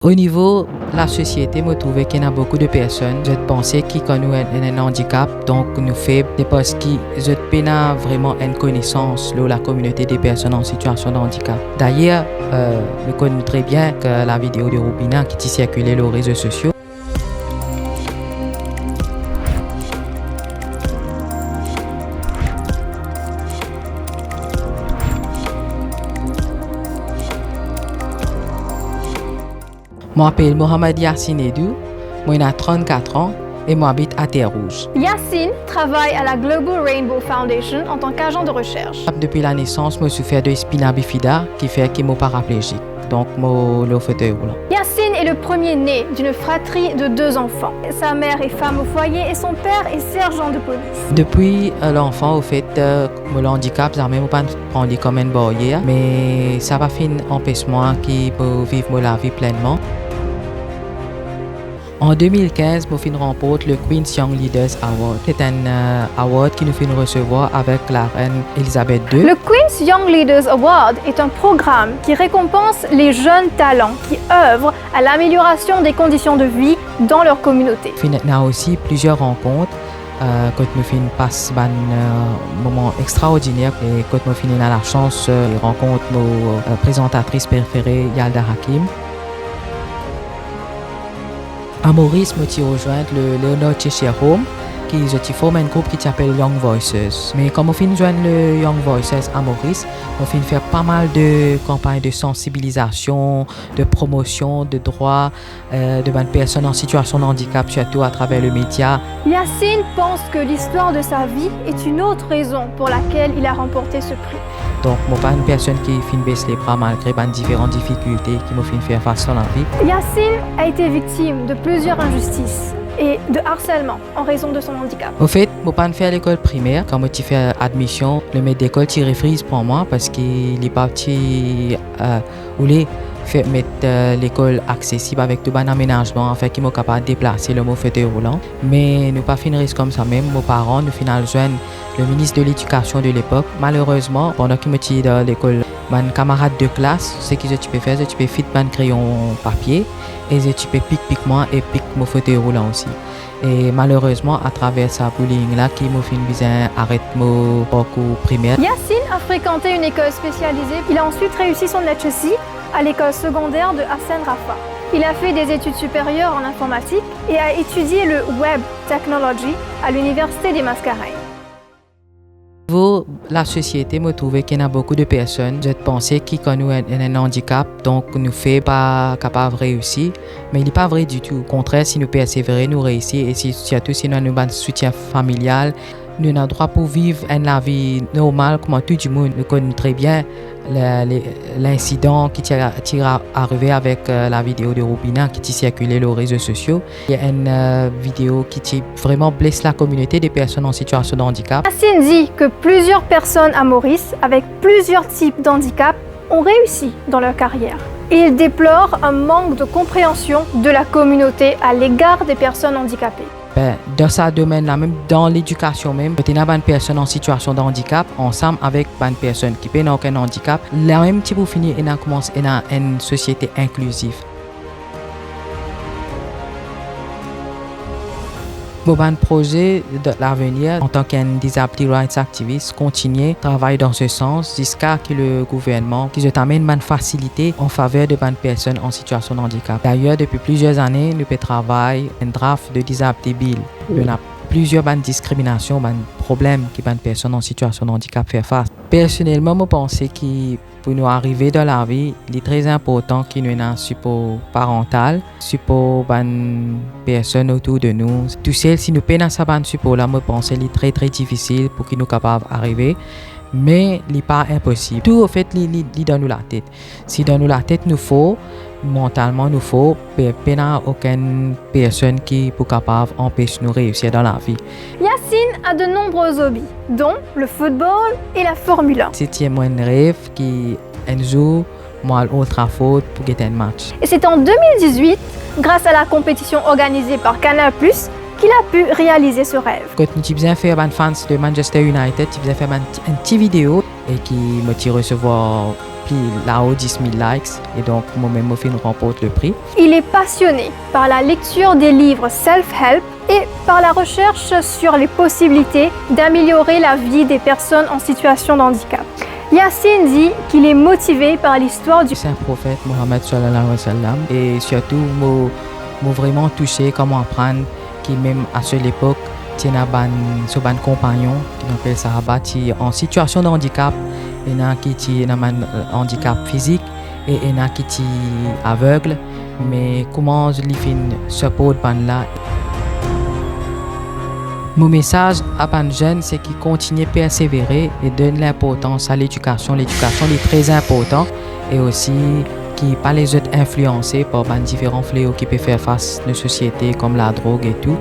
Au niveau de la société, je trouve qu'il y a beaucoup de personnes. Je pense qu'ils connaissent un handicap, donc nous faisons des postes qui n'ont vraiment une connaissance de la communauté des personnes en situation de handicap. D'ailleurs, nous connaissons très bien que la vidéo de Rubina qui circulait sur les réseaux sociaux. Je m'appelle Mohamed Yassine Edou, moi j'ai 34 ans et moi j'habite à Terre-Rouge. Yassine travaille à la Global Rainbow Foundation en tant qu'agent de recherche. Depuis la naissance, je suis fait de spina bifida qui fait que je suis paraplégique, donc je suis au fauteuil roulant. Yassine est le premier né d'une fratrie de 2 enfants. Sa mère est femme au foyer et son père est sergent de police. Depuis l'enfant, au fait, le handicap, ça ne m'a pas pris comme une barrière, mais ça va faire un empêchement qui peut vivre la vie pleinement. En 2015, nous avons remporté le Queen's Young Leaders Award. C'est un award qui nous fait recevoir avec la reine Elisabeth II. Le Queen's Young Leaders Award est un programme qui récompense les jeunes talents qui œuvrent à l'amélioration des conditions de vie dans leur communauté. Il y a aussi plusieurs rencontres. Quand nous passons un moment extraordinaire et quand nous avons la chance de rencontrer nos présentatrices préférées, Yalda Hakim. À Maurice, je suis rejoint le Leonard Cheshire Home, qui forme un groupe qui s'appelle Young Voices. Mais comme on fait joindre le Young Voices à Maurice, on fait faire pas mal de campagnes de sensibilisation, de promotion, de droits de personnes en situation de handicap, surtout à travers le média. Yassine pense que l'histoire de sa vie est une autre raison pour laquelle il a remporté ce prix. Donc, je ne suis pas une personne qui fait baisser les bras malgré différentes difficultés qui me font faire face dans la vie. Yassine a été victime de plusieurs injustices et de harcèlement en raison de son handicap. Au fait, je ne pas faire l'école primaire. Quand je fais admission, le maître d'école tire frise pour moi parce qu'il est parti mettre l'école accessible avec tout bon aménagement afin qu'il soit capable de déplacer le fauteuil roulant. Mais nous pas finir comme ça même. Mes parents nous final joindre le ministre de l'Éducation de l'époque. Malheureusement, pendant que je suis dans l'école, mes camarades de classe, ce que tu peux faire, tu peux faire un crayon papier et tu peux piquer moi et piquer mon fauteuil roulant aussi. Et malheureusement, à travers sa bullying là, qui m'a fait besoin d'arrêter mon parcours primaire. Yassine a fréquenté une école spécialisée. Il a ensuite réussi son HEC à l'école secondaire de Hassan Rafa. Il a fait des études supérieures en informatique et a étudié le Web Technology à l'Université des Mascareignes. Au niveau de la société, je trouve qu'il y a beaucoup de personnes. Je pensais qu'ils connaissent un handicap, donc nous ne sommes pas capables de réussir. Mais il n'est pas vrai du tout. Au contraire, si nous persévérons, nous réussissons. Et surtout si nous avons un soutien familial, nous avons le droit pour vivre une vie normale comme tout le monde. Nous connaissons très bien l'incident qui est arrivé avec la vidéo de Rubina qui circulait sur les réseaux sociaux. Il y a une vidéo qui vraiment blesse la communauté des personnes en situation de handicap. Yassine dit que plusieurs personnes à Maurice avec plusieurs types d'handicap ont réussi dans leur carrière. Il déplore un manque de compréhension de la communauté à l'égard des personnes handicapées. Dans ce domaine-là, même dans l'éducation même, quand il y a une personne en situation de handicap, ensemble avec une personne qui n'a aucun handicap, là même pour finir, on commence à une société inclusive. Mon projet de l'avenir en tant qu'un disability rights activist continue à travailler dans ce sens jusqu'à ce que le gouvernement qui amène une facilité en faveur de personnes en situation de handicap. D'ailleurs, depuis plusieurs années, nous travaillons un draft de disability bill. Il y a plusieurs discriminations, problèmes que les personnes en situation de handicap font face. Personnellement, je pense que pour nous arriver dans la vie, il est très important qu'il y ait un support parental, support des personnes autour de nous. Tout seul, si nous peinons ce support-là, je pense qu'il est très très difficile pour qu'il nous capables d'arriver. Mais il n'est pas impossible. Tout au fait, il est dans la tête. Si dans la tête nous faut, mentalement nous faut, il n'y a aucune personne qui est capable d'empêcher nous réussir dans la vie. Yassine a de nombreux hobbies, dont le football et la Formule 1. C'était mon rêve qui un jour moi autre faute pour gagner un match. Et c'est en 2018, grâce à la compétition organisée par Canal+, qu'il a pu réaliser ce rêve. Quand tu faisais faire un fans de Manchester United, tu faisais faire une petite vidéo et qui m'a tiré recevoir puis là-haut 10 000 likes et donc moi-même je remporte le prix. Il est passionné par la lecture des livres self-help et par la recherche sur les possibilités d'améliorer la vie des personnes en situation de handicap. Yassine dit qu'il est motivé par l'histoire du saint prophète Mohammed sallallahu alayhi wa sallam et surtout m'a vraiment touché comment apprendre qui même à cette époque il y a un compagnon qui s'appelle Sahaba qui est en situation de handicap, il y en a qui est un handicap physique et il y en a qui est aveugle, mais comment je lui fais support là. Mon message à les jeunes, c'est qu'ils continuent à persévérer et donnent l'importance à l'éducation. L'éducation est très importante et aussi qui pas les autres influencés par différents fléaux qui peuvent faire face à la société comme la drogue et tout.